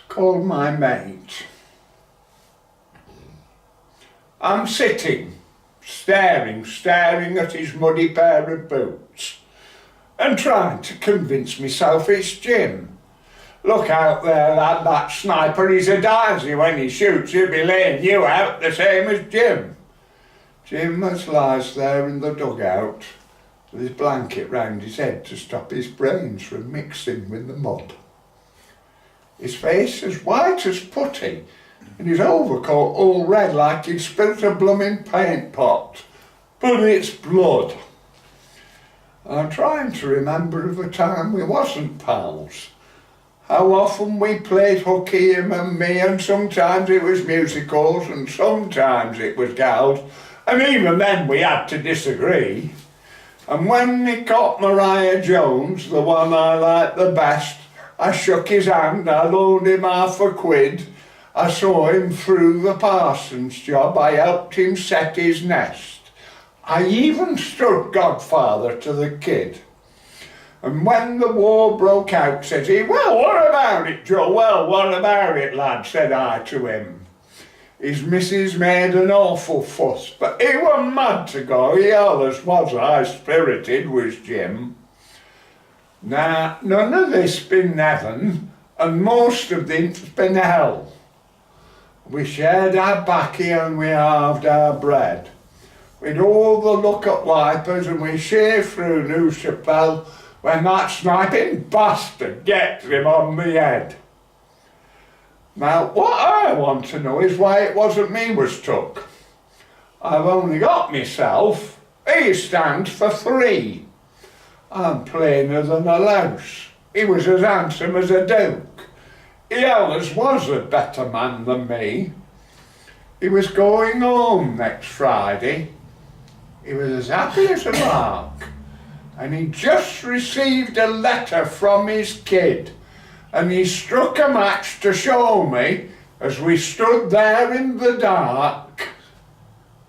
called my mate. I'm sitting, staring at his muddy pair of boots and trying to convince myself it's Jim. Look out there, lad, that sniper, he's a daisy. When he shoots, he'll be laying you out the same as Jim. Jim as lies there in the dugout with his blanket round his head to stop his brains from mixing with the mud. His face as white as putty, and his overcoat all red like he'd spilt a blooming paint pot. But it's blood. I'm trying to remember of a time we wasn't pals. How often we played hooky, him and me, and sometimes it was music halls and sometimes it was gals, and even then we had to disagree. And when he caught Mariah Jones, the one I liked the best, I shook his hand, I loaned him £50. I saw him through the parson's job, I helped him set his nest. I even stood godfather to the kid. And when the war broke out, says he, well, what about it, Joe? Well, what about it, lad, said I to him. His missus made an awful fuss, but he were mad to go, he allus was high-spirited, was Jim. Now, none of this been heaven, and most of it's been hell. We shared our baccy and we halved our bread. We'd all the look at wipers and we shaved through New Chapelle when that sniping bastard gets him on the head. Now, what I want to know is why it wasn't me was took. I've only got myself. He stands for 3. I'm plainer than a louse. He was as handsome as a duke. He always was a better man than me. He was going home next Friday. He was as happy as a lark. And he just received a letter from his kid. And he struck a match to show me as we stood there in the dark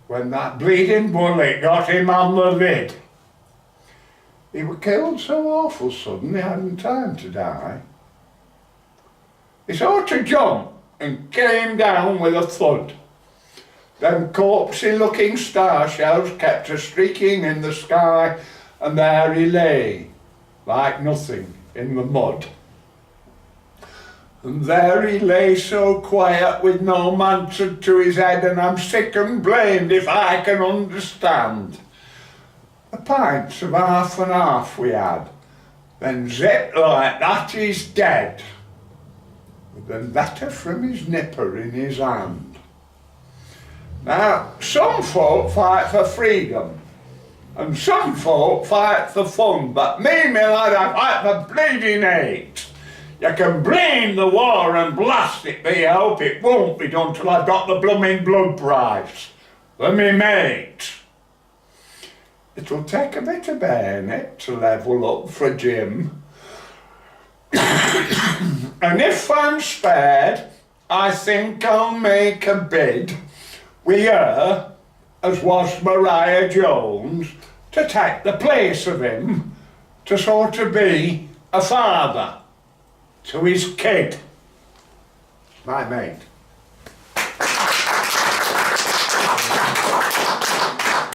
when that bleeding bullet got him on the lid. He were killed so awful sudden he hadn't time to die. He sort of jumped and came down with a thud. Them corpsey-looking star shells kept a-streaking in the sky, and there he lay, like nothing, in the mud. And there he lay so quiet with no mantle to his head, and I'm sick and blamed if I can understand. The pints of half and half we had, then zip like that he's dead, with the letter from his nipper in his hand. Now, some folk fight for freedom, and some folk fight for fun, but me, my lad, I fight for bleeding hate. You can blame the war and blast it, but you hope it won't be done till I've got the blooming blood price for me mate. It'll take a bit of bayonet to level up for Jim. And if I'm spared, I think I'll make a bid with her, as was Mariah Jones, to take the place of him, to sort of be a father to his kid. My mate.